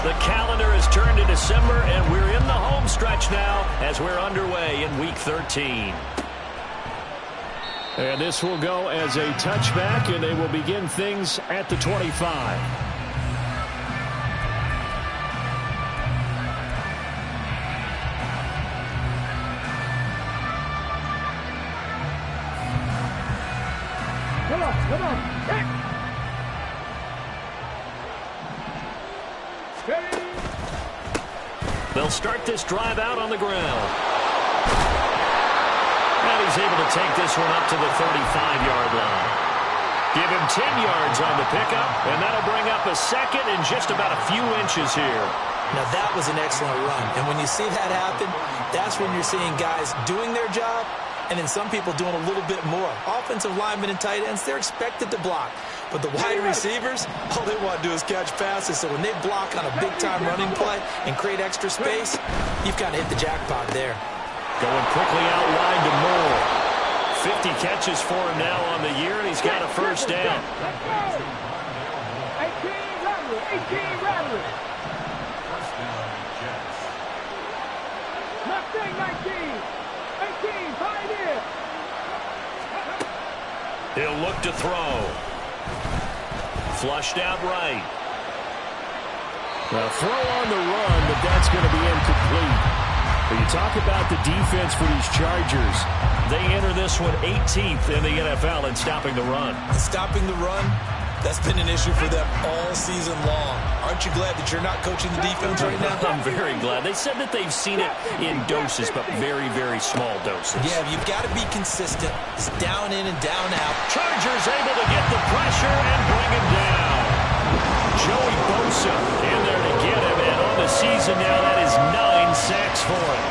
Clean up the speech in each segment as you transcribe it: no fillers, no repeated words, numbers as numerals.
The calendar has turned to December, and we're in the home stretch now as we're underway in Week 13. And this will go as a touchback, and they will begin things at the 25. Come on. They'll start this drive out on the ground. And he's able to take this one up to the 35-yard line. Give him 10 yards on the pickup, and that'll bring up a second and just about a few inches here. Now, that was an excellent run. And when you see that happen, that's when you're seeing guys doing their job and then some people doing a little bit more. Offensive linemen and tight ends, they're expected to block. But the wide receivers, all they want to do is catch passes. So when they block on a big-time running play and create extra space, you've kind of hit the jackpot there. Going quickly out wide to Moore. 50 catches for him now on the year, and he's got a first down. 18 Rattler. First down, Jets. 18, Pioneer. He'll look to throw. Flushed out right. Well, throw on the run, but that's going to be incomplete. But you talk about the defense for these Chargers. They enter this one 18th in the NFL in stopping the run. Stopping the run, that's been an issue for them all season long. Aren't you glad that you're not coaching the defense right now? I'm very glad. They said that they've seen it in doses, but very, very small doses. Yeah, you've got to be consistent. It's down in and down out. Chargers able to get the pressure and bring him down. Joey Bosa in there to get him, and on the season now, that is 9 sacks for him.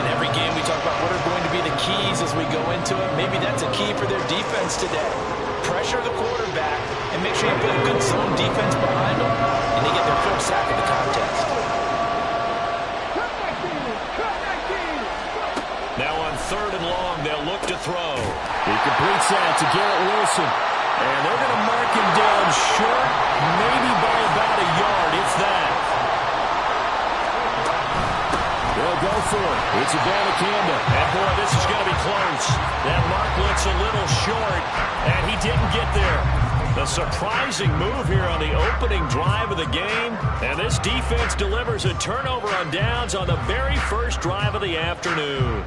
In every game, we talk about what are going to be the keys as we go into it. Maybe that's a key for their defense today. Pressure the quarterback and make sure you put a good zone defense behind them, and they get their first sack of the contest. Now on 3rd and long, they'll look to throw. He completes that to Garrett Wilson. And they're going to mark him down short, maybe by about a yard, if that. They'll go for it. It's a Abanikanda. And boy, this is going to be close. That mark looks a little short, and he didn't get there. A surprising move here on the opening drive of the game. And this defense delivers a turnover on downs on the very first drive of the afternoon.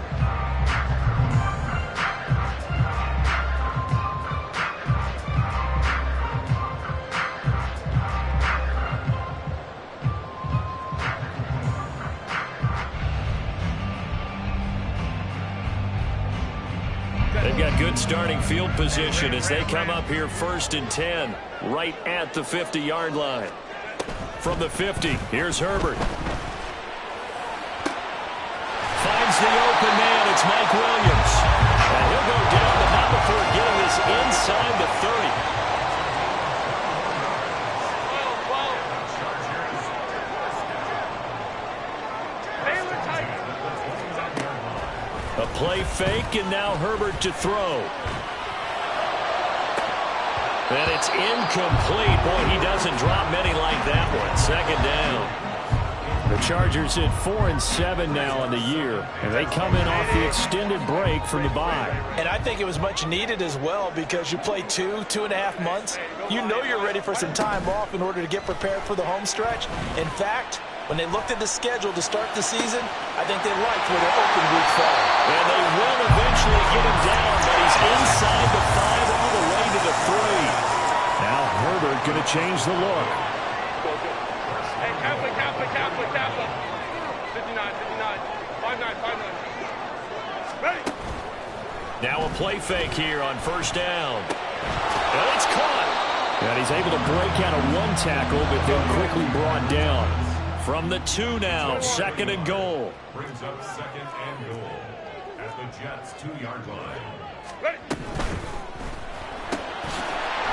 They've got good starting field position as they come up here 1st and 10, right at the 50-yard line. From the 50, here's Herbert. Finds the open man, it's Mike Williams. And he'll go down, but not before getting this inside the 30. A play fake, and now Herbert to throw. And it's incomplete. Boy, he doesn't drop many like that one. 2nd down. The Chargers at 4-7 now on the year, and they come in off the extended break from the bye. And I think it was much needed as well because you play 2.5 months. You know you're ready for some time off in order to get prepared for the home stretch. In fact, when they looked at the schedule to start the season, I think they liked where their open week fell. And they will eventually get him down, but he's inside the 5 all the way to the 3. Now Herbert going to change the look. Hey, Catholic. 59. 59. Ready. Now a play fake here on 1st down. And it's caught. And he's able to break out of one tackle, but then quickly brought down. From the 2 now, 2nd and goal. Brings up 2nd and goal at the Jets' 2-yard line. Ready.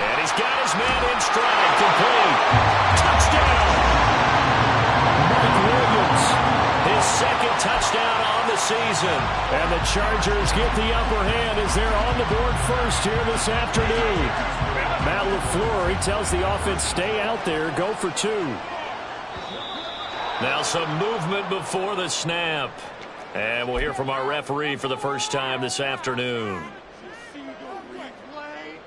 And he's got his man in stride, complete. Touchdown! Mike Williams. His 2nd touchdown on the season. And the Chargers get the upper hand as they're on the board first here this afternoon. Matt LaFleur, he tells the offense, stay out there, go for 2. Now some movement before the snap. And we'll hear from our referee for the first time this afternoon.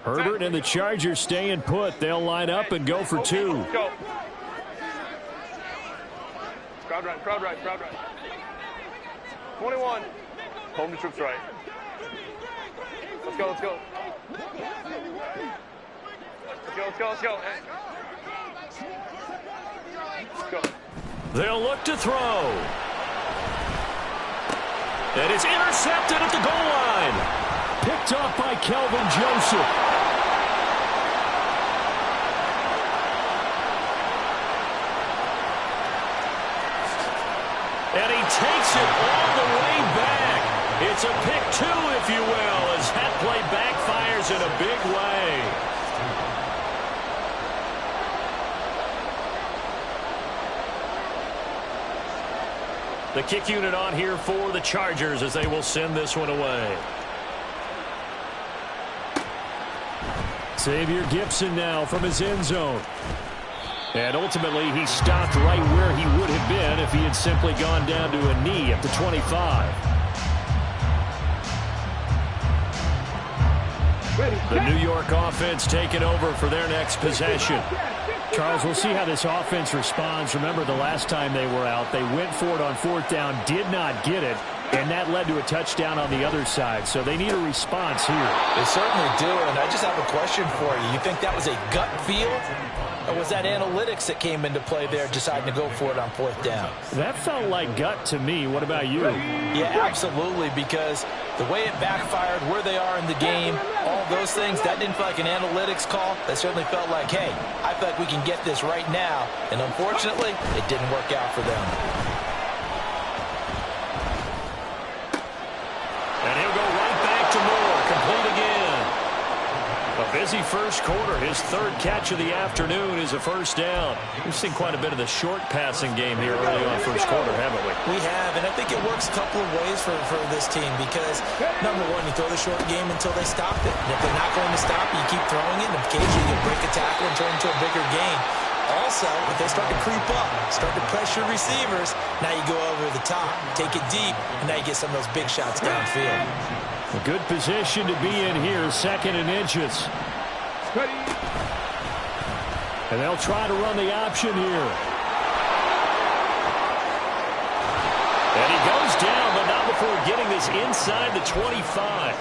Herbert and the Chargers staying put. They'll line up and go for 2. Let's go. Crowd right, crowd right, crowd right. 21. Home to troops right. Let's go, let's go. Let's go, let's go, let's go. Let's go. They'll look to throw. And it's intercepted at the goal line. Picked off by Kelvin Joseph. And he takes it all the way back. It's a pick 2, if you will, as that play backfires in a big way. The kick unit on here for the Chargers as they will send this one away. Xavier Gibson now from his end zone. And ultimately, he stopped right where he would have been if he had simply gone down to a knee at the 25. The New York offense taking over for their next possession. Charles, we'll see how this offense responds. Remember, the last time they were out, they went for it on 4th down, did not get it, and that led to a touchdown on the other side. So they need a response here. They certainly do, and I just have a question for you. You think that was a gut feel, or was that analytics that came into play there, deciding to go for it on 4th down? That felt like gut to me. What about you? Yeah, absolutely, because the way it backfired, where they are in the game, all those things, that didn't feel like an analytics call. That certainly felt like, hey, I feel like we can get this right now. And unfortunately, it didn't work out for them. And he'll go right back to Moore, complete again. A busy first quarter. His 3rd catch of the afternoon is a first down. We've seen quite a bit of the short passing game here early on first quarter, haven't we? We have, and I think it works a couple of ways for this team because, number one, you throw the short game until they stop it. And if they're not going to stop it, you keep throwing it, and occasionally you break a tackle and turn it into a bigger game. Also, if they start to creep up, start to pressure receivers, now you go over the top, take it deep, and now you get some of those big shots downfield. A good position to be in here, 2nd and inches. And they'll try to run the option here. And he goes down, but not before getting this inside the 25.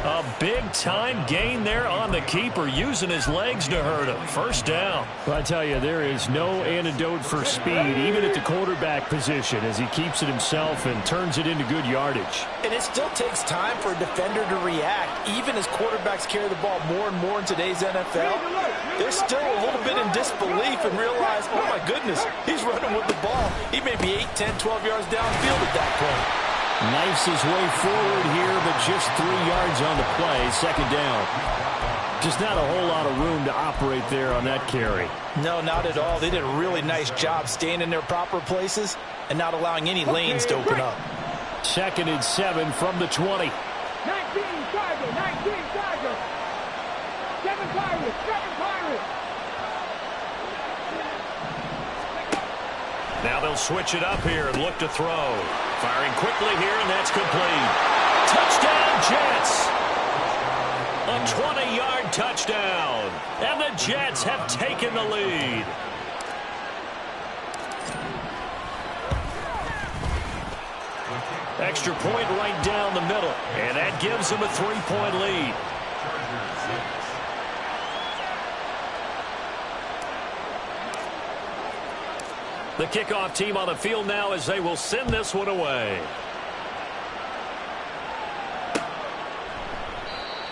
A big-time gain there on the keeper, using his legs to hurt him. First down. Well, I tell you, there is no antidote for speed, even at the quarterback position, as he keeps it himself and turns it into good yardage. And it still takes time for a defender to react. Even as quarterbacks carry the ball more and more in today's NFL, they're still a little bit in disbelief and realize, oh, my goodness, he's running with the ball. He may be 8, 10, 12 yards downfield at that point. Knifes his way forward here, but just 3 yards on the play, 2nd down. Just not a whole lot of room to operate there on that carry. No, not at all. They did a really nice job staying in their proper places and not allowing any lanes to open up. 2nd and 7 from the 20. 19 Tiger, 19 Tiger. 7 Pirates, 7 Pirates. Now they'll switch it up here and look to throw. Firing quickly here, and that's complete. Touchdown, Jets! A 20-yard touchdown. And the Jets have taken the lead. Extra point right down the middle. And that gives them a 3-point lead. The kickoff team on the field now as they will send this one away.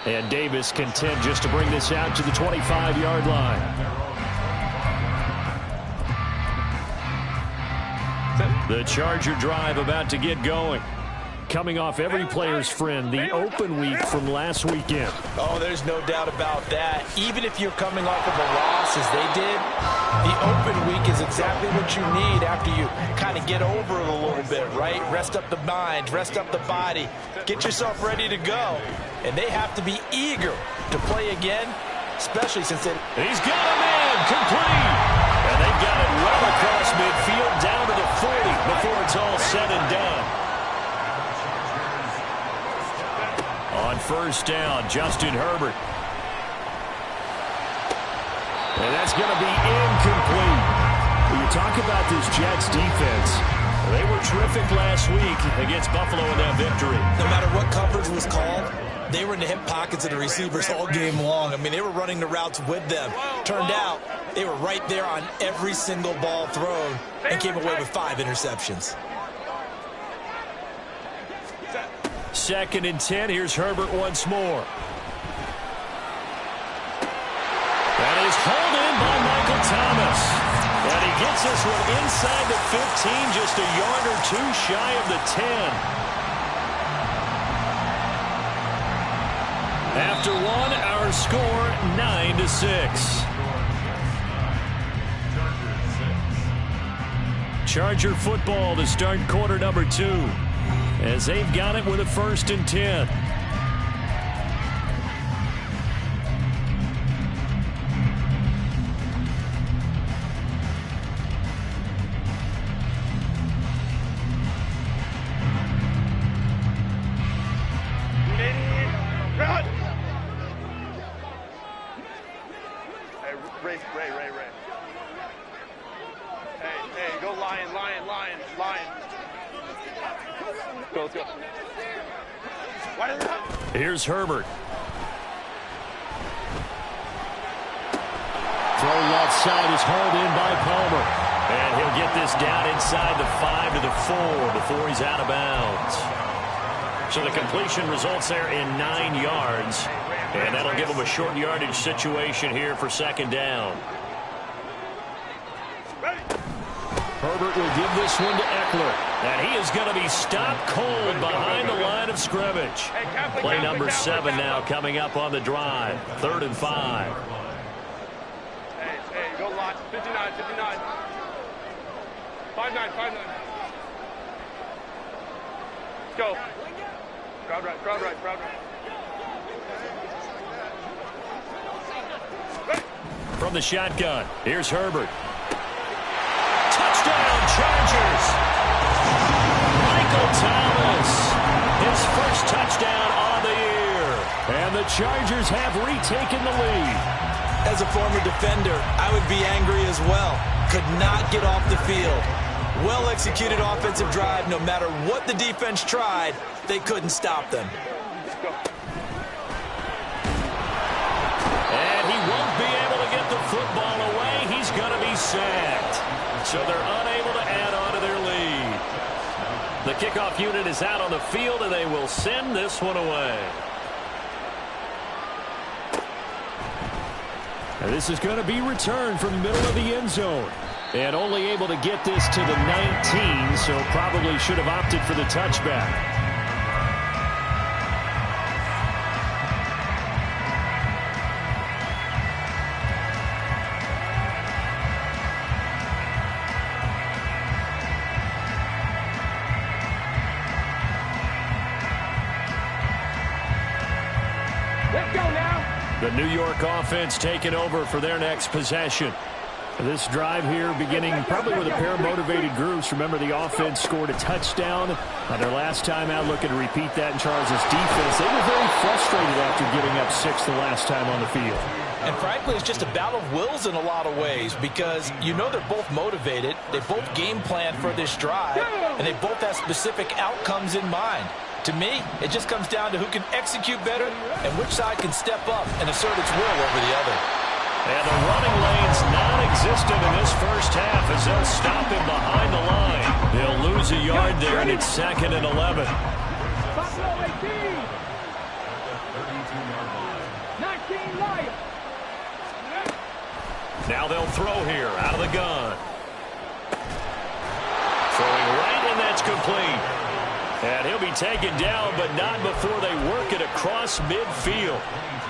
And Davis content just to bring this out to the 25-yard line. The Charger drive about to get going. Coming off every player's friend, the open week from last weekend. Oh, there's no doubt about that. Even if you're coming off of a loss as they did, the open week is exactly what you need after you kind of get over it a little bit, right? Rest up the mind, rest up the body, get yourself ready to go. And they have to be eager to play again, especially since He's got a man complete. And they've got it well across midfield down to the 40 before it's all said and done. On first down, Justin Herbert. And that's going to be incomplete. When you talk about this Jets defense, they were terrific last week against Buffalo in that victory. No matter what coverage was called, they were in the hip pockets of the receivers all game long. I mean, they were running the routes with them. Turned out, they were right there on every single ball thrown and came away with 5 interceptions. 2nd and 10. Here's Herbert once more. That is hauled in by Michael Thomas. And he gets this one inside the 15, just a yard or 2 shy of the 10. After one, our score 9-6. Charger football to start quarter number 2. As they've got it with a 1st and 10. Ray. Hey, go Lion. Go, let's go. Here's Herbert. Throw left side is hauled in by Palmer. And he'll get this down inside the 5 to the 4 before he's out of bounds. So the completion results there in 9 yards. And that'll give him a short yardage situation here for 2nd down. Herbert will give this one to Eckler. And he is going to be stopped cold behind the line of scrimmage. Play number 7 now coming up on the drive. 3rd and 5. Hey, go lot. 59. 5-9. Let's go. Crowd right. From the shotgun, here's Herbert. Touchdown, Chargers! Michael Thomas, his first touchdown on the year. And the Chargers have retaken the lead. As a former defender, I would be angry as well. Could not get off the field. Well-executed offensive drive. No matter what the defense tried, they couldn't stop them. And he won't be able to get the football away. He's going to be sacked. So they're unable to add on to their lead. The kickoff unit is out on the field, and they will send this one away. And this is going to be returned from the middle of the end zone. And only able to get this to the 19, so probably should have opted for the touchback. The New York offense taking over for their next possession. This drive here beginning probably with a pair of motivated groups. Remember, the offense scored a touchdown on their last time out. Looking to repeat that in Charles' defense. They were very frustrated after getting up 6 the last time on the field. And frankly, it's just a battle of wills in a lot of ways because you know they're both motivated. They both game plan for this drive, and they both have specific outcomes in mind. To me, it just comes down to who can execute better and which side can step up and assert its will over the other. And the running lane's non-existent in this first half as they'll stop him behind the line. They'll lose a yard there, and it's 2nd and 11. Now they'll throw here out of the gun. Throwing right, and that's complete. And he'll be taken down, but not before they work it across midfield.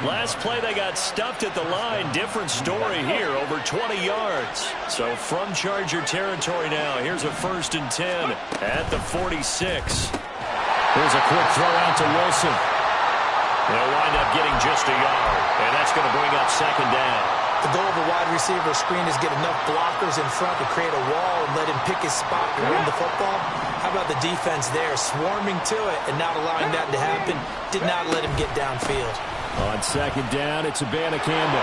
Last play, they got stuffed at the line. Different story here, over 20 yards. So from Charger territory now, here's a 1st and 10 at the 46. Here's a quick throw out to Wilson. They'll wind up getting just a yard, and that's going to bring up 2nd down. The goal of a wide receiver screen is get enough blockers in front to create a wall and let him pick his spot and run the football. How about the defense there, swarming to it and not allowing that to happen? Did not let him get downfield. On second down, it's Abanikanda.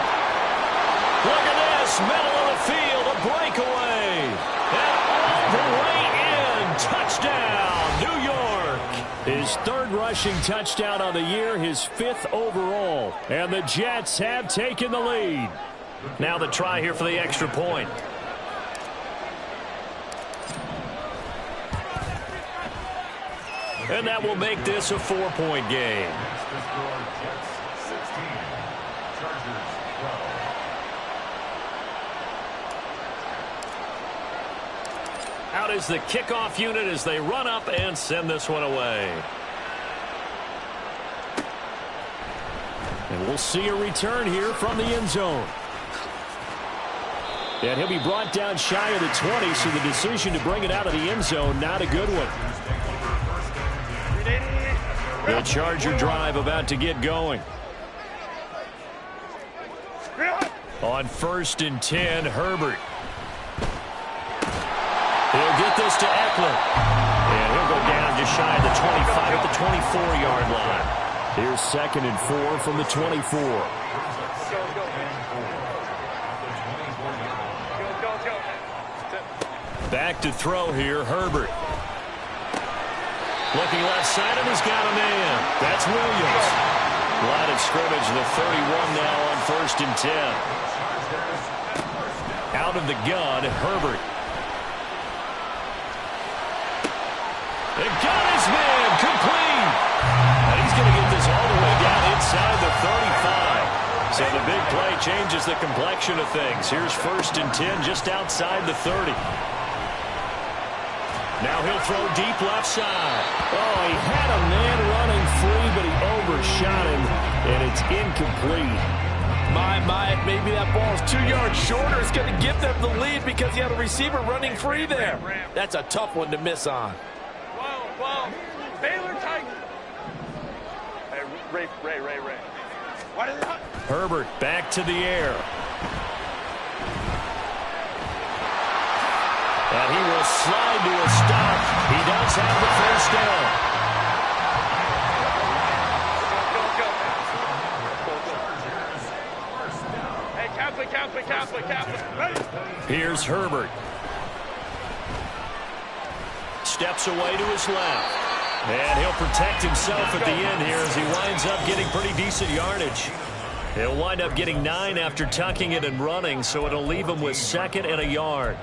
Look at this, middle of the field, a breakaway. And all the way in, touchdown, New York. His third rushing touchdown on the year, his fifth overall. And the Jets have taken the lead. Now the try here for the extra point. And that will make this a 4-point game. Out is the kickoff unit as they run up and send this one away. And we'll see a return here from the end zone. And he'll be brought down shy of the 20, so the decision to bring it out of the end zone, not a good one. The Charger drive about to get going. On 1st and 10, Herbert. He'll get this to Eckler. And he'll go down just shy of the 25 at the 24-yard line. Here's 2nd and 4 from the 24. Back to throw here, Herbert. Looking left side, and he's got a man. That's Williams. Line of scrimmage, the 31 now on 1st and 10. Out of the gun, Herbert. And got his man, complete. And he's going to get this all the way down inside the 35. So the big play changes the complexion of things. Here's 1st and 10 just outside the 30. Now he'll throw deep left side. Oh, he had a man running free, but he overshot him, and it's incomplete. Maybe that ball is 2 yards shorter. It's going to give them the lead because he had a receiver running free there. That's a tough one to miss on. Whoa. Baylor Titan. Hey, Ray. Why did they... Herbert back to the air. And he will slide to a stop. He does have the first down. Hey, Catholic. Here's Herbert. Steps away to his left. And he'll protect himself at the end here as he winds up getting pretty decent yardage. He'll wind up getting 9 after tucking it and running, so it'll leave him with 2nd and a yard.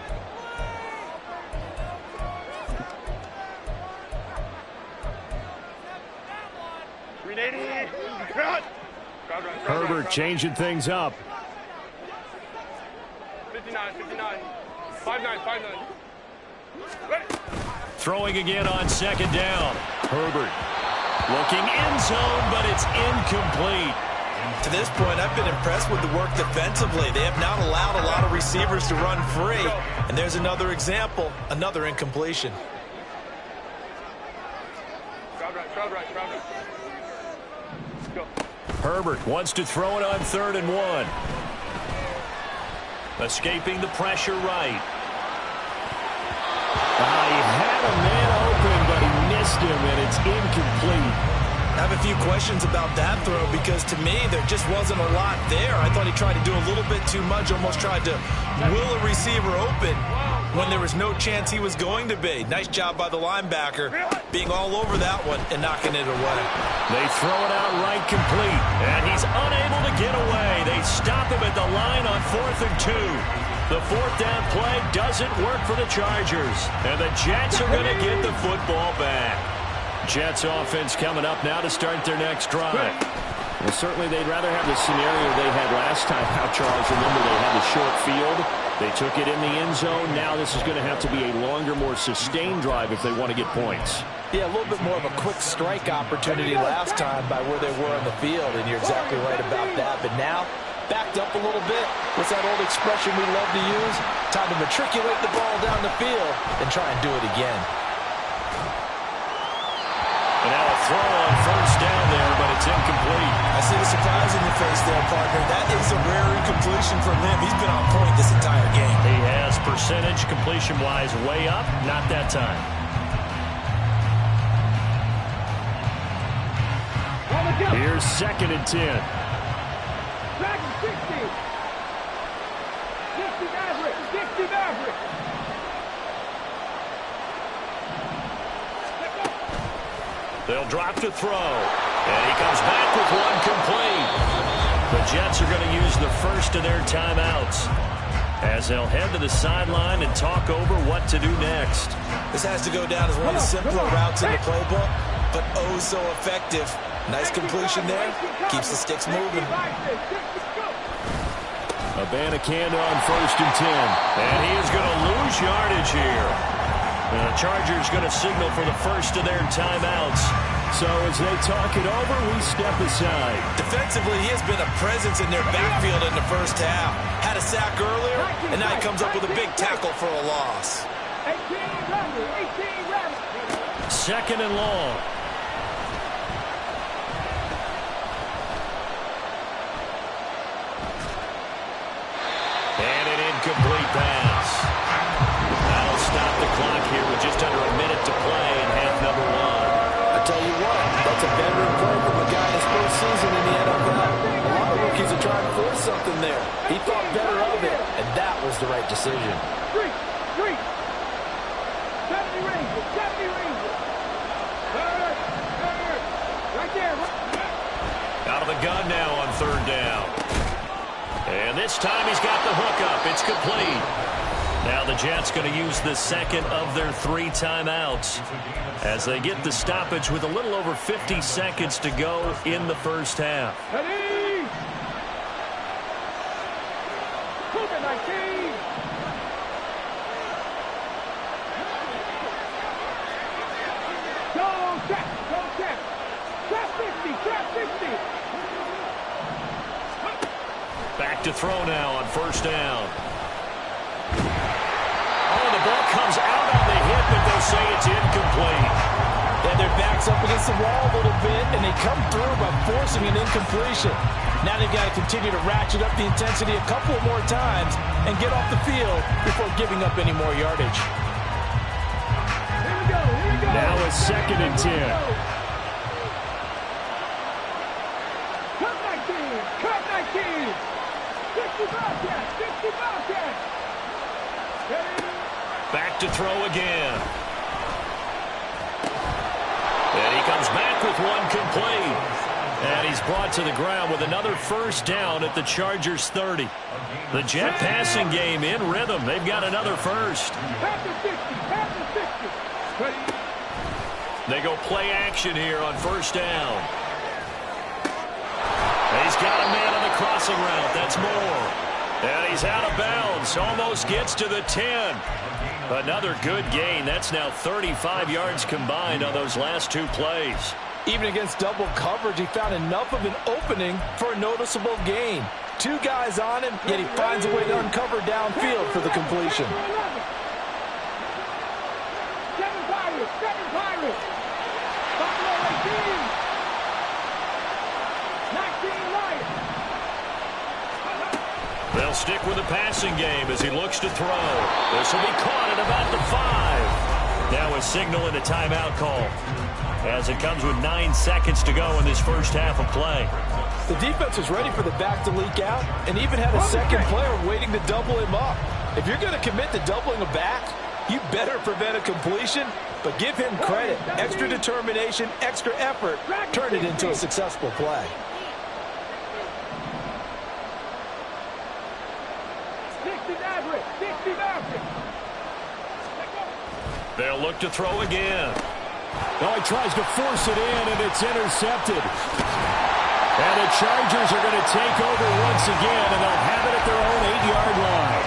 Herbert changing things up. 59. 5-9. Ready. Throwing again on 2nd down. Herbert looking end zone, but it's incomplete. To this point, I've been impressed with the work defensively. They have not allowed a lot of receivers to run free. And there's another example, another incompletion. Crowd right. Let's go. Herbert wants to throw it on 3rd and 1. Escaping the pressure right. He had a man open, but he missed him, and it's incomplete. I have a few questions about that throw because to me there just wasn't a lot there. I thought he tried to do a little bit too much, almost tried to will a receiver open when there was no chance he was going to be. Nice job by the linebacker being all over that one and knocking it away. They throw it out right complete, and he's unable to get away. They stop him at the line on 4th and 2. The 4th down play doesn't work for the Chargers, and the Jets are going to get the football back. Jets offense coming up now to start their next drive. Well, certainly they'd rather have the scenario they had last time out, Charles. Remember, they had the short field. They took it in the end zone. Now this is going to have to be a longer, more sustained drive if they want to get points. Yeah, a little bit more of a quick strike opportunity last time by where they were on the field, and you're exactly right about that. But now, backed up a little bit. What's that old expression we love to use? Time to matriculate the ball down the field and try and do it again. And now a throw on 1st down there, but It's incomplete. I see the surprise in your face there, partner. That is a rare incompletion from him. He's been on point this entire game. He has percentage completion-wise way up. Not that time. Here's 2nd and 10. Dragon 60. 60 Maverick. 60 Maverick. They'll drop to throw. And he comes back with one complete. The Jets are going to use the first of their timeouts as they'll head to the sideline and talk over what to do next. This has to go down as one of the simpler routes in the playbook, but oh so effective. Nice completion there. Keeps the sticks moving. Abanikanda on 1st and 10. And he is going to lose yardage here. And the Chargers going to signal for the first of their timeouts. So as they talk it over, we step aside. Defensively, he has been a presence in their backfield in the first half. Had a sack earlier, and now he comes up with a big tackle for a loss. 2nd and long. And an incomplete pass. That'll stop the clock here with just under a minute to play in half number 1. I tell you what, that's a veteran play from a guy in his first season in the NFL. A lot of rookies are trying to force something there. He thought better of it, and that was the right decision. 70 Rangers. 70 Rangers. Right there. Out of the gun now on 3rd down. And this time he's got the hookup. It's complete. Now the Jets going to use the second of their 3 timeouts as they get the stoppage with a little over 50 seconds to go in the first half. Ready? COVID-19. Go check. Trap 50. Back to throw now on 1st down. Oh, the ball comes out on the hit, but they'll say it's incomplete. Yeah, their back's up against the wall a little bit, and they come through by forcing an incompletion. Now they've got to continue to ratchet up the intensity a couple more times and get off the field before giving up any more yardage. Here we go. Now it's 2nd and 10. Cut 19. 60 Bobcats. Back to throw again. And he comes back with one complete. And he's brought to the ground with another 1st down at the Chargers 30. The Jet passing game in rhythm. They've got another first. They go play action here on 1st down. And he's got a man on the crossing route. That's Moore. And he's out of bounds. Almost gets to the 10. Another good gain. That's now 35 yards combined on those last 2 plays. Even against double coverage, he found enough of an opening for a noticeable gain. 2 guys on him, yet he finds a way to uncover downfield for the completion. 7 Pirates. Buffalo 18. 19 Lions. They'll stick with the passing game as he looks to throw. This will be caught at about the 5. Now a signal and a timeout call as it comes with 9 seconds to go in this first half of play. The defense was ready for the back to leak out and even had a second player waiting to double him up. If you're going to commit to doubling a back, you better prevent a completion, but give him credit. Extra determination, extra effort, turn it into a successful play. 60 Maverick. They'll look to throw again. Oh, he tries to force it in, and it's intercepted. And the Chargers are going to take over once again, and they'll have it at their own 8-yard line.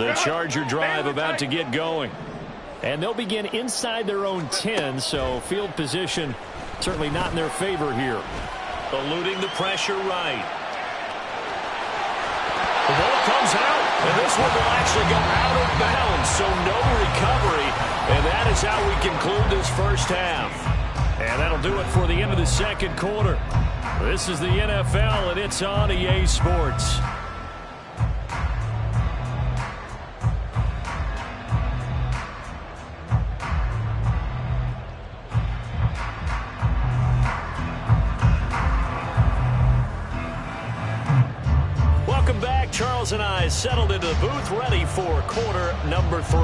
The Charger drive about to get going. And they'll begin inside their own 10, so field position certainly not in their favor here. Eluding the pressure right. The ball comes out, and this one will actually go out of bounds, so no recovery. And that is how we conclude this first half. And that'll do it for the end of the second quarter. This is the NFL, and it's on EA Sports. Welcome back. Charles and I settled into the booth, ready for quarter number 3.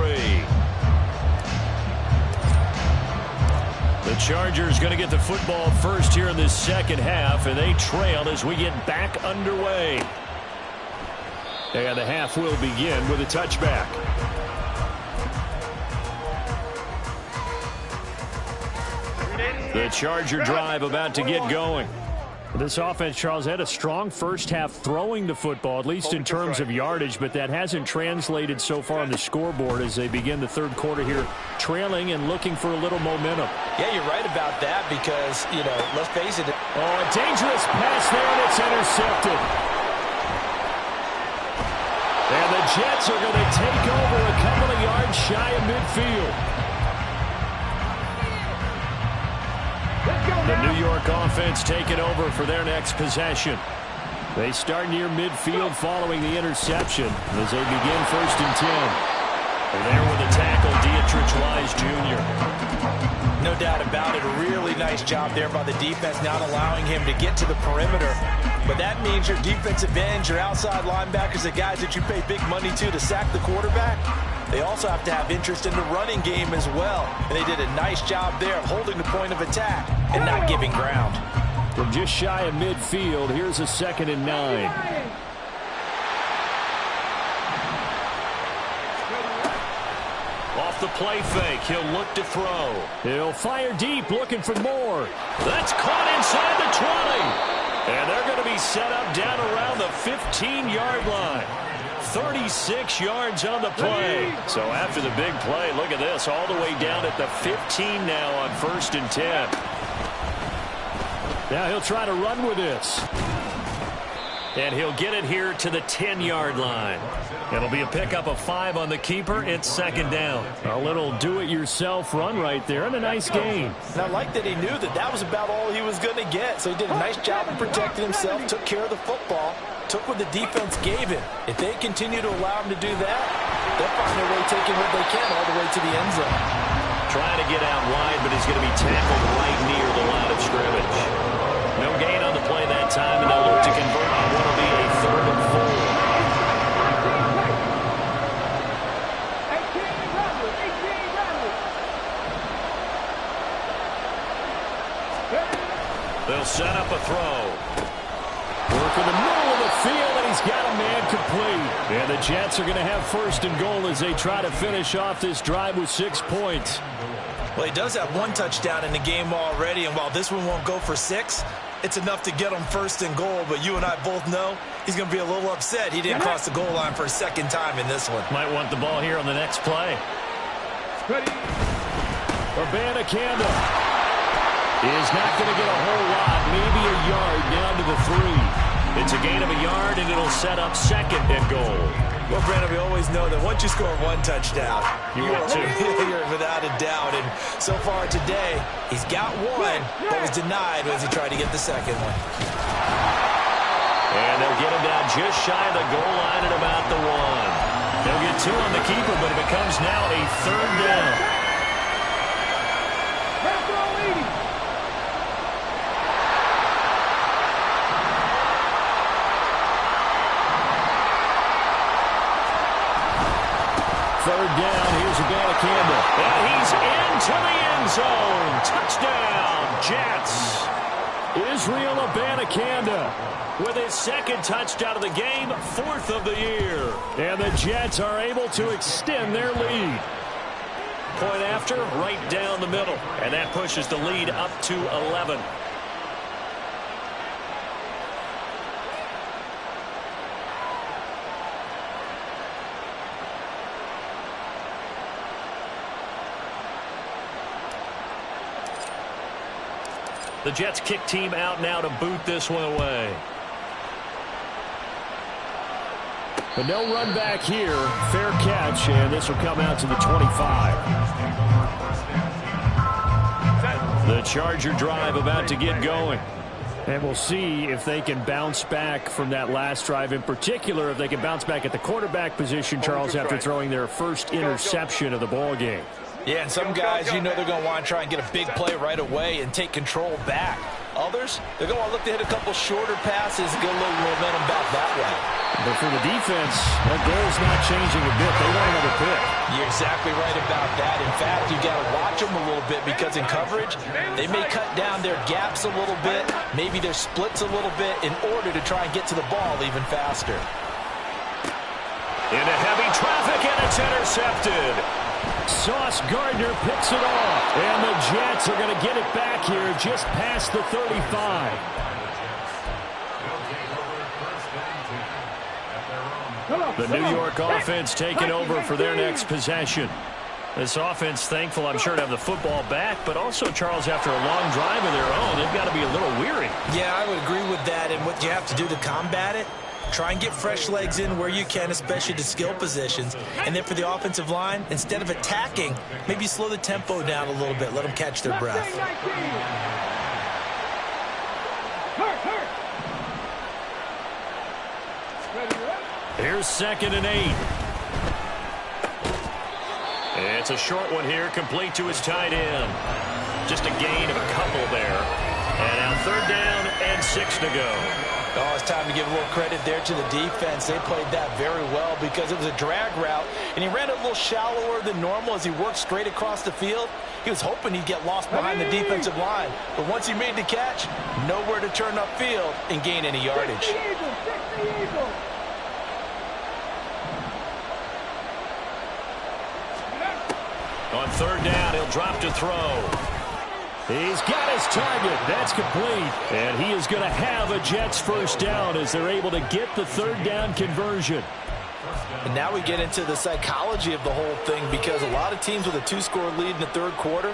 The Chargers going to get the football first here in this second half, and they trail as we get back underway. And the half will begin with a touchback. The Charger drive about to get going. This offense, Charles, had a strong first half throwing the football, at least in terms of yardage, but that hasn't translated so far on the scoreboard as they begin the third quarter here, trailing and looking for a little momentum. Yeah, you're right about that because, let's face it. Oh, a dangerous pass there, and it's intercepted. And the Jets are going to take over a couple of yards shy of midfield. The New York offense taking over for their next possession. They start near midfield following the interception as they begin 1st and 10. And there with the tackle, Dietrich Wise Jr. No doubt about it. A really nice job there by the defense, not allowing him to get to the perimeter. But that means your defensive ends, your outside linebackers, the guys that you pay big money to sack the quarterback, they also have to have interest in the running game as well. And they did a nice job there of holding the point of attack and not giving ground. From just shy of midfield, here's a 2nd and 9. Off the play fake, he'll look to throw. He'll fire deep, looking for more. That's caught inside the 20. And they're going to be set up down around the 15-yard line. 36 yards on the play. So after the big play, look at this, all the way down at the 15 now on 1st and 10. Now he'll try to run with this. And he'll get it here to the 10-yard line. It'll be a pickup of 5 on the keeper. It's 2nd down. A little do-it-yourself run right there and a nice gain. And I like that he knew that was about all he was going to get. So he did a nice job of protecting himself, took care of the football, took what the defense gave him. If they continue to allow him to do that, they'll find their way taking what they can all the way to the end zone. Trying to get out wide, but he's going to be tackled right near the line of scrimmage. No gain on the play that time, and they'll look to convert on what will be a 3rd and 4. They'll set up a throw. Work in the middle of the field, and he's got a man complete. And the Jets are going to have 1st and goal as they try to finish off this drive with 6 points. Well, he does have 1 touchdown in the game already, and while this one won't go for 6, it's enough to get him 1st and goal. But you and I both know he's going to be a little upset he didn't cross the goal line for a 2nd time in this one. Might want the ball here on the next play. Abanikanda is not going to get a whole lot, maybe a yard down to the 3. It's a gain of a yard, and it'll set up 2nd and goal. Well, Brandon, we always know that once you score 1 touchdown, you're without a doubt. And so far today, he's got 1, but was denied as he tried to get the 2nd one. And they'll get him down just shy of the goal line at about the 1. They'll get 2 on the keeper, but it becomes now a 3rd down. Third down, here's Abanikanda. And he's into the end zone. Touchdown, Jets. Israel Abanikanda with his 2nd touchdown of the game, 4th of the year. And the Jets are able to extend their lead. Point after, right down the middle. And that pushes the lead up to 11. The Jets kick team out now to boot this one away. But no run back here. Fair catch, and this will come out to the 25. The Charger drive about to get going. And we'll see if they can bounce back from that last drive. In particular, if they can bounce back at the quarterback position, Charles, after throwing their first interception of the ball game. Yeah, and some guys, you know they're going to want to try and get a big play right away and take control back. Others, they're going to look to hit a couple shorter passes and get a little momentum back that way. But for the defense, that goal's not changing a bit. They want another pick. You're exactly right about that. In fact, you've got to watch them a little bit because in coverage, they may cut down their gaps a little bit, maybe their splits a little bit in order to try and get to the ball even faster. Into heavy traffic, and it's intercepted. Sauce Gardner picks it off. And the Jets are going to get it back here just past the 35. The New York offense taking over for their next possession. This offense thankful, I'm sure, to have the football back, but also, Charles, after a long drive of their own, they've got to be a little weary. Yeah, I would agree with that. And what you have to do to combat it, try and get fresh legs in where you can, especially to skill positions. And then for the offensive line, instead of attacking, maybe slow the tempo down a little bit. Let them catch their breath. Here's 2nd and 8. It's a short one here, complete to his tight end. Just a gain of a couple there. And now 3rd down and 6 to go. Oh, it's time to give a little credit there to the defense. They played that very well because it was a drag route, and he ran a little shallower than normal as he worked straight across the field. He was hoping he'd get lost behind the defensive line, but once he made the catch, nowhere to turn upfield and gain any yardage. On 3rd down, he'll drop to throw. He's got his target. That's complete. And he is going to have a Jets first down as they're able to get the 3rd down conversion. And now we get into the psychology of the whole thing because a lot of teams with a 2-score lead in the 3rd quarter,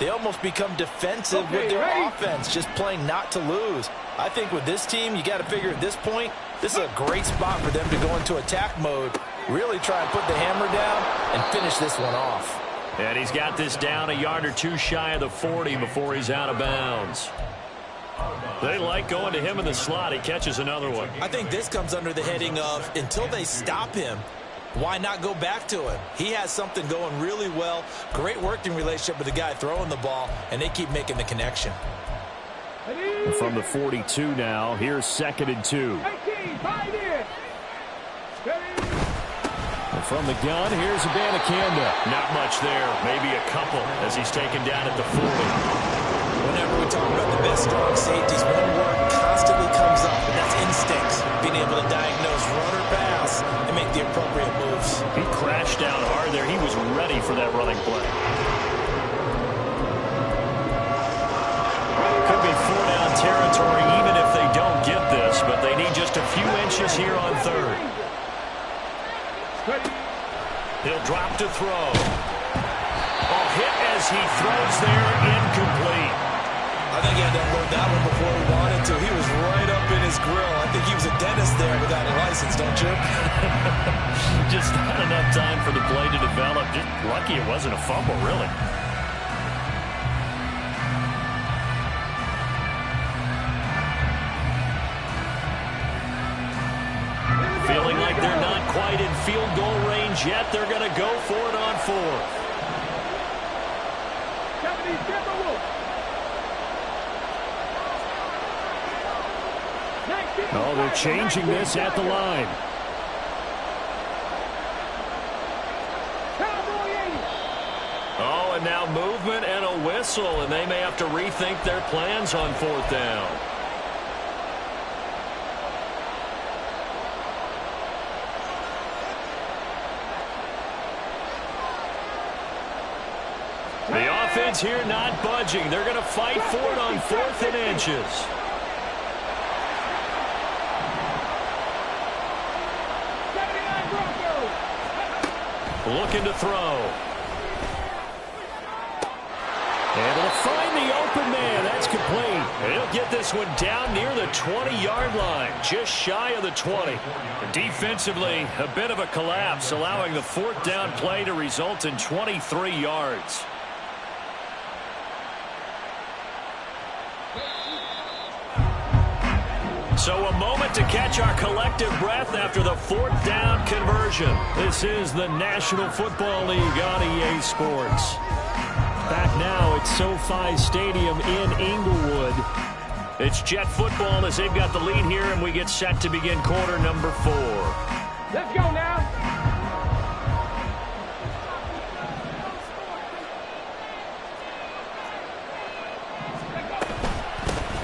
they almost become defensive with their offense, just playing not to lose. I think with this team, you got to figure at this point, this is a great spot for them to go into attack mode, really try and put the hammer down and finish this one off. And he's got this down a yard or two shy of the 40 before he's out of bounds. They like going to him in the slot. He catches another one. I think this comes under the heading of until they stop him, why not go back to him? He has something going really well. Great working relationship with the guy throwing the ball, and they keep making the connection. From the 42 now, here's 2nd and 2. From the gun, here's Abanikanda. Not much there. Maybe a couple as he's taken down at the 40. Whenever we talk about the best strong safeties, one word constantly comes up, and that's instincts. Being able to diagnose run or pass and make the appropriate moves. He crashed down hard there. He was ready for that running play. Could be 4-down territory even if they don't get this, but they need just a few inches here on 3rd. He'll drop to throw. Oh, hit as he throws there, incomplete. I think he had to unload that one before he wanted to. He was right up in his grill. I think he was a dentist there without a license, don't you? Just not enough time for the play to develop. Just lucky it wasn't a fumble, really. Feeling like they're not quite in field goal range yet. They're going to go for it on 4th. Oh, they're changing this at the line. Oh, and now movement and a whistle, and they may have to rethink their plans on 4th down. The offense here not budging. They're going to fight for it on 4th and inches. Looking to throw. And it'll find the open man. That's complete. He'll get this one down near the 20-yard line, just shy of the 20. Defensively, a bit of a collapse, allowing the fourth down play to result in 23 yards. So a moment to catch our collective breath after the fourth down conversion. This is the National Football League on EA Sports. Back now at SoFi Stadium in Inglewood. It's Jet football as they've got the lead here, and we get set to begin quarter number 4. Let's go now.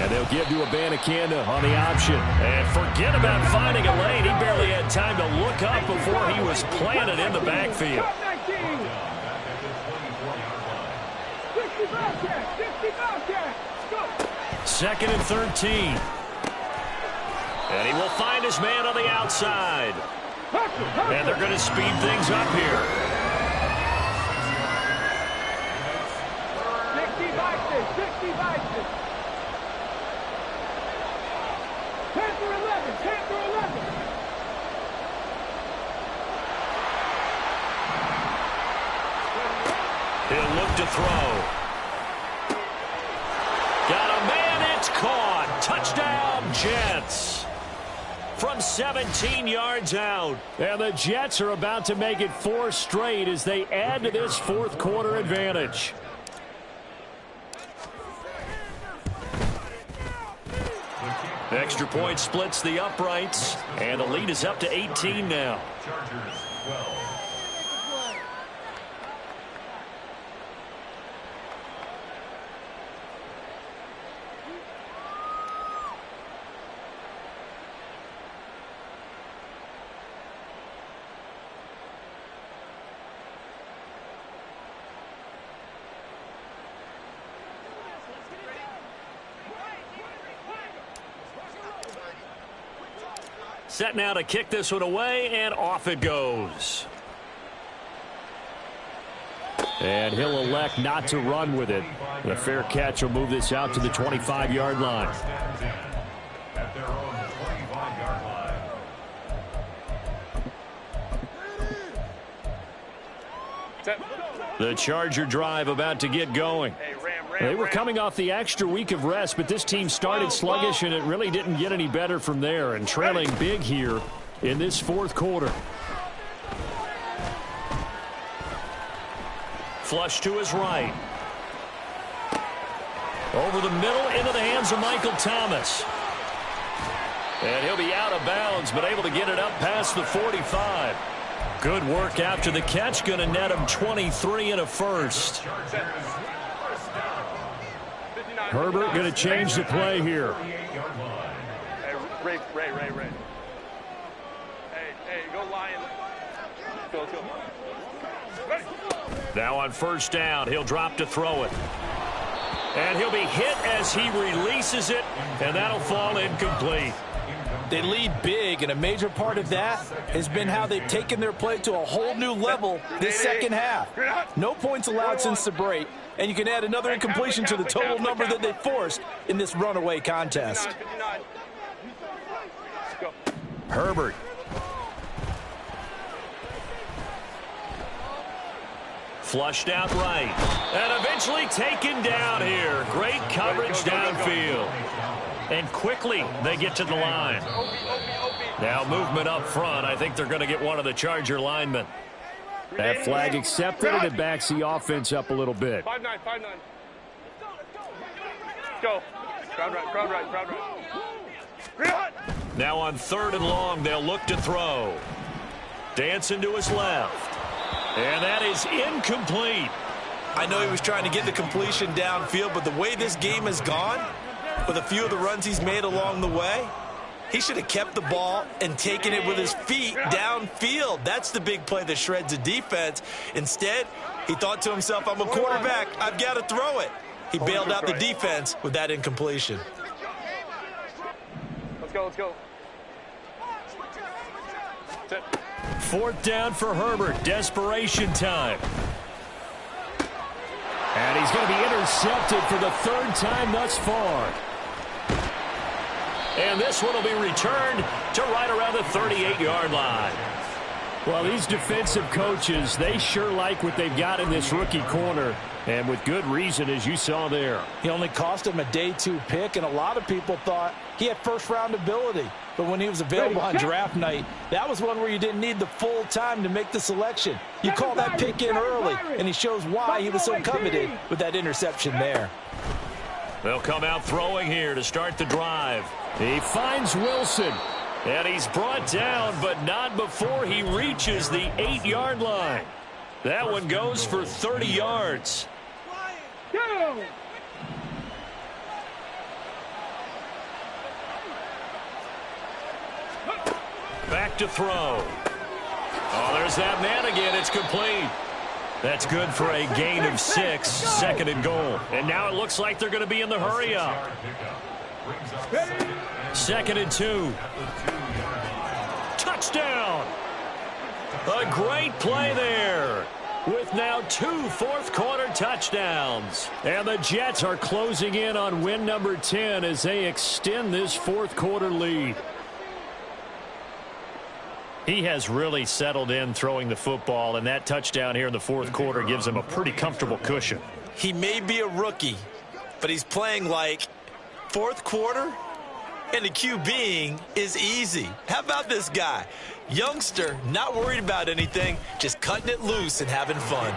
And they'll give to Abanikanda on the option. And forget about finding a lane. He barely had time to look up before he was planted in the backfield. 2nd and 13. And he will find his man on the outside. And they're going to speed things up here. 60 vices. 10 for 11. 10 for 11. He'll look to throw. Got a man, it's caught. Touchdown, Jets. From 17 yards out. And the Jets are about to make it 4 straight as they add to this fourth quarter advantage. Extra point splits the uprights, and the lead is up to 18 now. Chargers 12. Set now to kick this one away, and off it goes. And he'll elect not to run with it. The fair catch will move this out to the 25-yard line. At their own 25-yard line. The Charger drive about to get going. They were coming off the extra week of rest, but this team started sluggish, and it really didn't get any better from there, and trailing big here in this fourth quarter. Flush to his right. Over the middle into the hands of Michael Thomas. And he'll be out of bounds, but able to get it up past the 45. Good work after the catch. Going to net him 23 and a first. Herbert going to change the play here. Hey, Ray. Hey, go Lion. Go. Ready. Now on first down, he'll drop to throw it. And he'll be hit as he releases it, and that'll fall incomplete. They lead big, and a major part of that has been how they've taken their play to a whole new level this second half. No points allowed since the break, and you can add another incompletion to the total number that they forced in this runaway contest. Herbert. Flushed out right. And eventually taken down here. Great coverage downfield. And quickly they get to the line. Now movement up front. I think they're going to get one of the Charger linemen. That flag accepted, and it backs the offense up a little bit. 5-9. Go. Crowd right. Now on 3rd and long, they'll look to throw. Dancing to his left. And that is incomplete. I know he was trying to get the completion downfield, but the way this game has gone, with a few of the runs he's made along the way, he should have kept the ball and taken it with his feet downfield. That's the big play that shreds a defense. Instead, he thought to himself, I'm a quarterback, I've got to throw it. He bailed out the defense with that incompletion. Let's go. 4th down for Herbert. Desperation time. And he's going to be intercepted for the 3rd time thus far. And this one will be returned to right around the 38-yard line. Well, these defensive coaches, they sure like what they've got in this rookie corner, and with good reason, as you saw there. He only cost him a day 2 pick, and a lot of people thought he had first-round ability. But when he was available on draft night, that was one where you didn't need the full time to make the selection. You call that pick in early, and he shows why he was so coveted with that interception there. They'll come out throwing here to start the drive. He finds Wilson. And he's brought down, but not before he reaches the 8-yard line. That one goes for 30 yards. Back to throw. Oh, there's that man again. It's complete. That's good for a gain of 6, 2nd and goal. And now it looks like they're going to be in the hurry up. 2nd and 2. Touchdown. A great play there. With now 2 fourth-quarter touchdowns. And the Jets are closing in on win number 10 as they extend this fourth-quarter lead. He has really settled in throwing the football, and that touchdown here in the fourth quarter gives him a pretty comfortable cushion. He may be a rookie, but he's playing like fourth quarter, and the QBing is easy. How about this guy? Youngster, not worried about anything, just cutting it loose and having fun.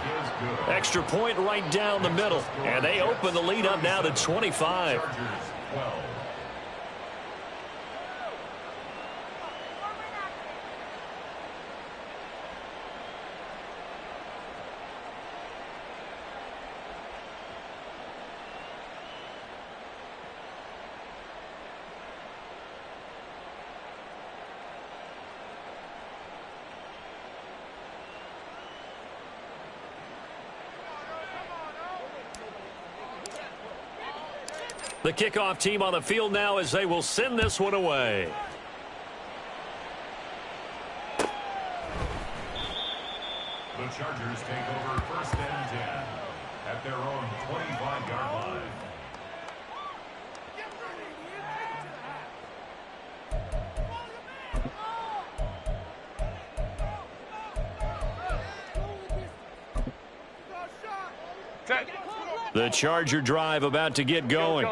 Extra point right down the middle, and they open the lead up now to 25. The kickoff team on the field now as they will send this one away. The Chargers take over 1st and 10 at their own 25-yard line. The Charger drive about to get going.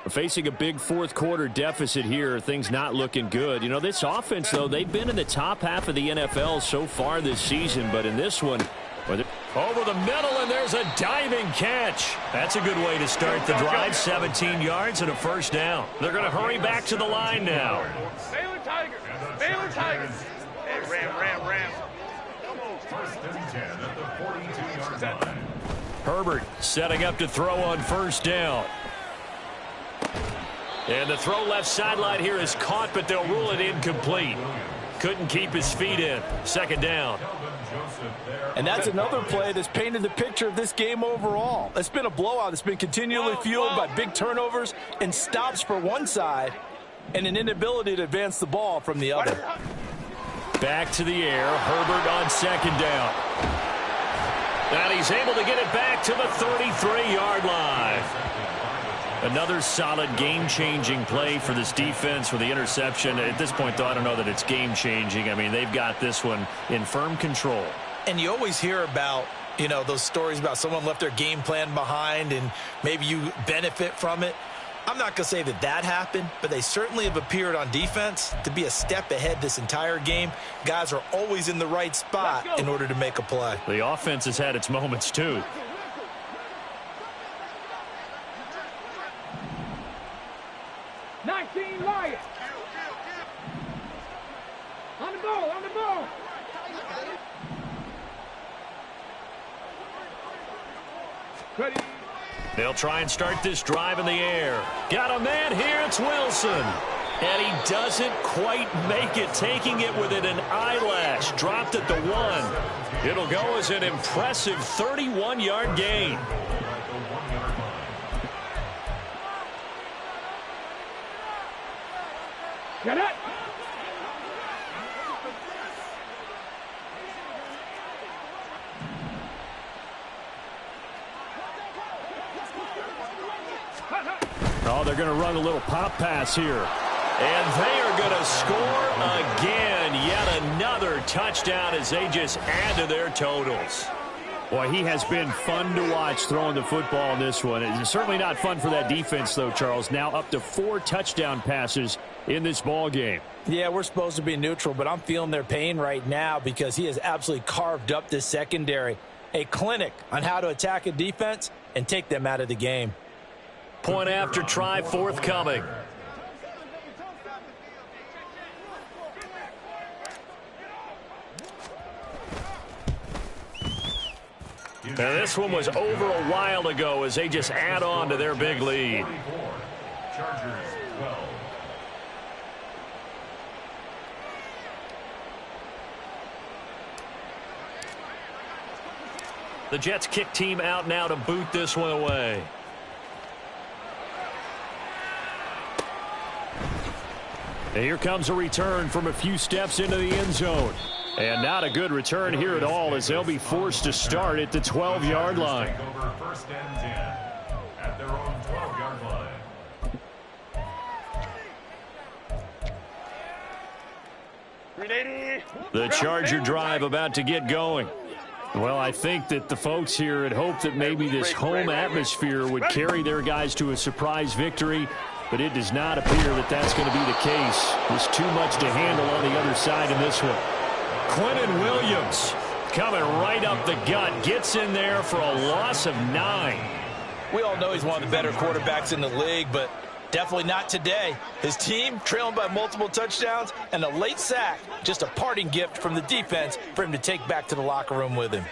Facing a big fourth-quarter deficit here, things not looking good. You know, this offense, though, they've been in the top half of the NFL so far this season, but in this one, over the middle, and there's a diving catch. That's a good way to start the drive. 17 yards and a first down. They're going to hurry back to the line now. Baylor Tigers. Baylor Tigers. Hey, Ram. 1st and 10 at the 42-yard line. Herbert setting up to throw on first down. And the throw left sideline here is caught, but they'll rule it incomplete. Couldn't keep his feet in. 2nd down. And that's another play that's painted the picture of this game overall. It's been a blowout. It's been continually fueled by big turnovers and stops for one side and an inability to advance the ball from the other. Back to the air. Herbert on 2nd down. And he's able to get it back to the 33-yard line. Another solid game-changing play for this defense with the interception. At this point, though, I don't know that it's game-changing. I mean, they've got this one in firm control. And you always hear about, you know, those stories about someone left their game plan behind and maybe you benefit from it. I'm not going to say that that happened, but they certainly have appeared on defense to be a step ahead this entire game. Guys are always in the right spot in order to make a play. The offense has had its moments, too. Lions. On the ball. Ready. They'll try and start this drive in the air. Got a man here. It's Wilson. And he doesn't quite make it, taking it within an eyelash. Dropped at the 1. It'll go as an impressive 31-yard gain. Get it. Oh, they're going to run a little pop pass here. And they are going to score again. Yet another touchdown as they just add to their totals. Boy, he has been fun to watch throwing the football in this one. It's certainly not fun for that defense, though, Charles. Now up to 4 touchdown passes in this ball game. Yeah, we're supposed to be neutral, but I'm feeling their pain right now because he has absolutely carved up this secondary. A clinic on how to attack a defense and take them out of the game. Point after try forthcoming. And this one was over a while ago as they just add on to their big lead. Chargers 12. The Jets kick team out now to boot this one away. And here comes a return from a few steps into the end zone. And not a good return here at all as they'll be forced to start at the 12-yard line. Over first and 10 at their own 12-yard line. 380. The Charger drive about to get going. Well, I think that the folks here had hoped that maybe this home atmosphere would carry their guys to a surprise victory, but it does not appear that that's going to be the case. There's too much to handle on the other side in this one. Quentin Williams coming right up the gut, gets in there for a loss of 9. We all know he's one of the better quarterbacks in the league, but definitely not today. His team trailing by multiple touchdowns and a late sack, just a parting gift from the defense for him to take back to the locker room with him.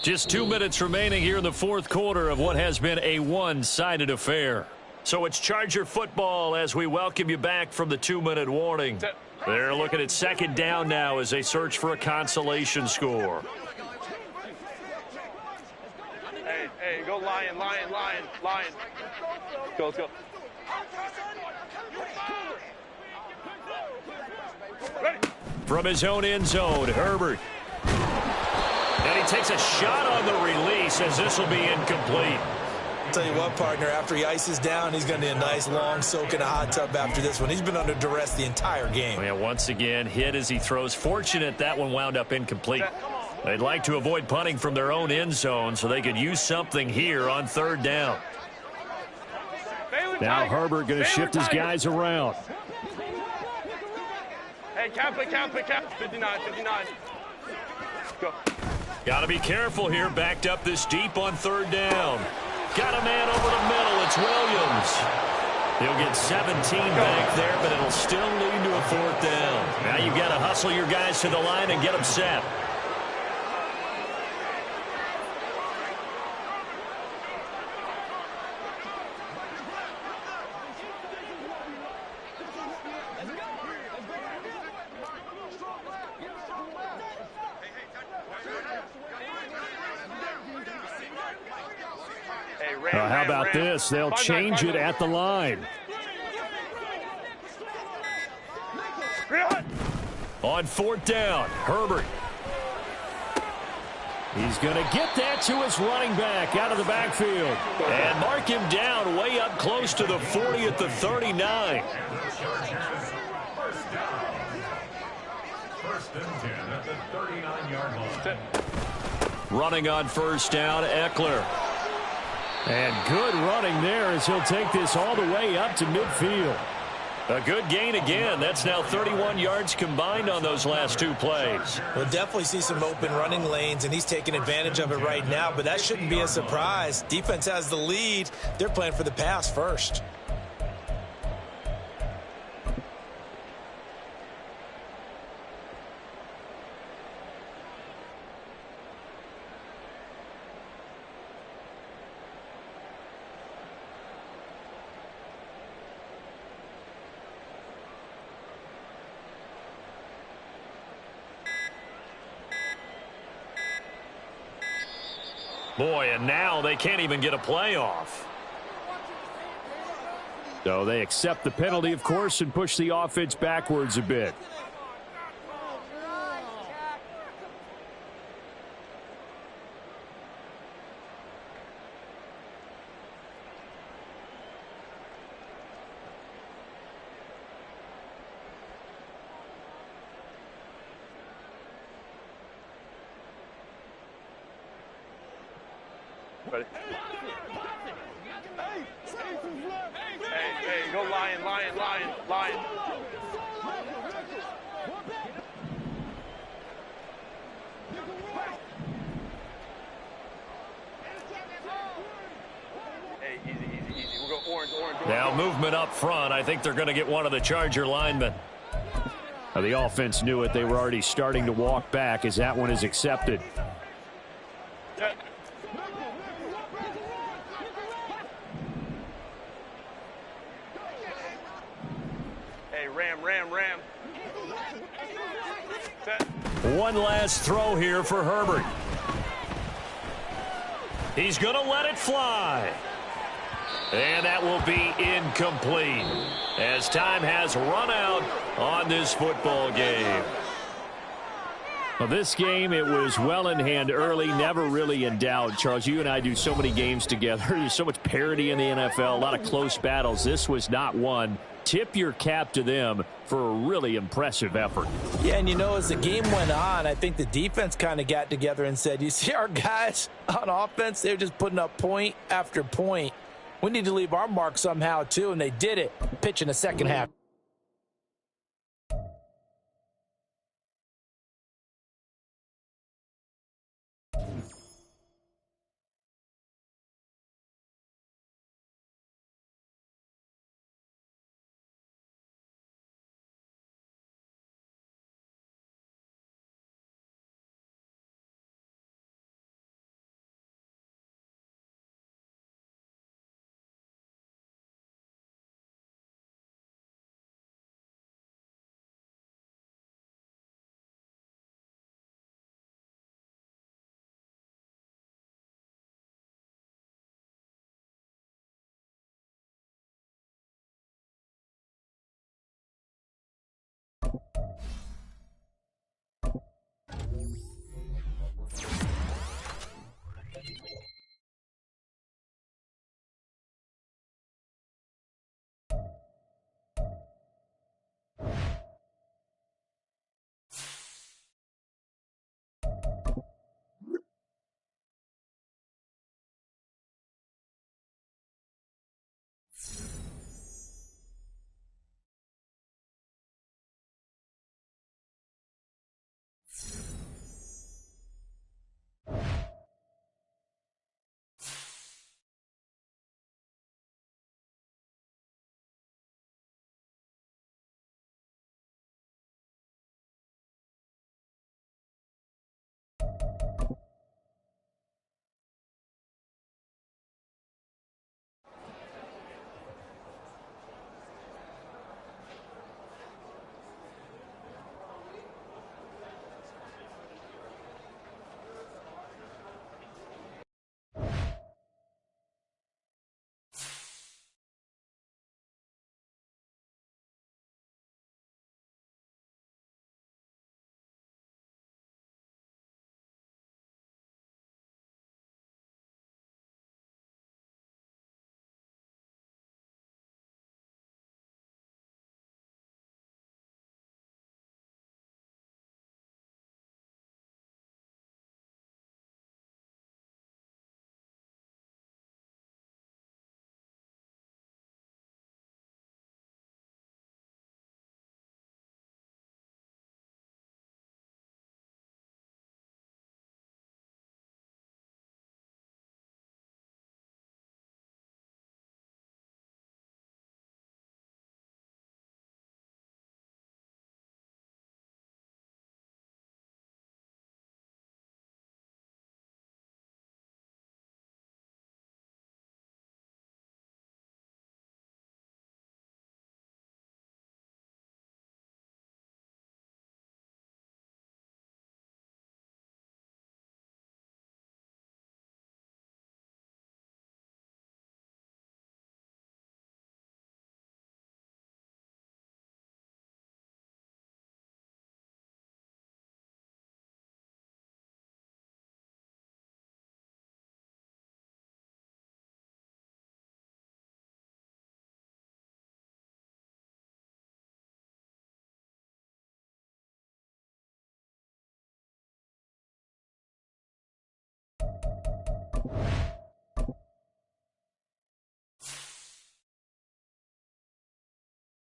Just 2 minutes remaining here in the fourth quarter of what has been a one-sided affair. So it's Charger football as we welcome you back from the 2-minute warning. They're looking at second down now as they search for a consolation score. Hey, go lion. Let's go. Ready. From his own end zone, Herbert. And he takes a shot on the release as this will be incomplete. Tell you what, partner, after he ices down, he's going to need a nice long soak in a hot tub after this one. He's been under duress the entire game. Yeah, once again, hit as he throws. Fortunate that one wound up incomplete. They'd like to avoid punting from their own end zone so they could use something here on third down. Now Herbert going to shift his guys around. Hey, cap. 59. Go. Got to be careful here. Backed up this deep on third down. Got a man over the middle. It's Williams. He'll get 17 back there, but it'll still lead to a fourth down. Now you've got to hustle your guys to the line and get them set. How about this? They'll change it at the line. On fourth down, Herbert. He's going to get that to his running back out of the backfield. And mark him down way up close to the 40 at the 39. First and 10 at the 39-yard line. Running on first down, Eckler. And good running there as he'll take this all the way up to midfield. A good gain again. That's now 31 yards combined on those last two plays. We'll definitely see some open running lanes, and he's taking advantage of it right now, but that shouldn't be a surprise. Defense has the lead. They're playing for the pass first. Boy, and now they can't even get a playoff. So they accept the penalty, of course, and push the offense backwards a bit. Ready? Hey, go lion. Hey, easy. We'll go orange. Now movement up front. I think they're going to get one of the Charger linemen. Now, the offense knew it. They were already starting to walk back as that one is accepted. Hey, ram. Set. One last throw here for Herbert. He's going to let it fly. And that will be incomplete as time has run out on this football game. Well, this game, it was well in hand early, never really in doubt. Charles, you and I do so many games together. There's so much parity in the NFL, a lot of close battles. This was not one. Tip your cap to them for a really impressive effort. Yeah, and as the game went on, I think the defense kind of got together and said, you see our guys on offense, they're just putting up point after point. We need to leave our mark somehow, too, and they did it. Pitch in the second half.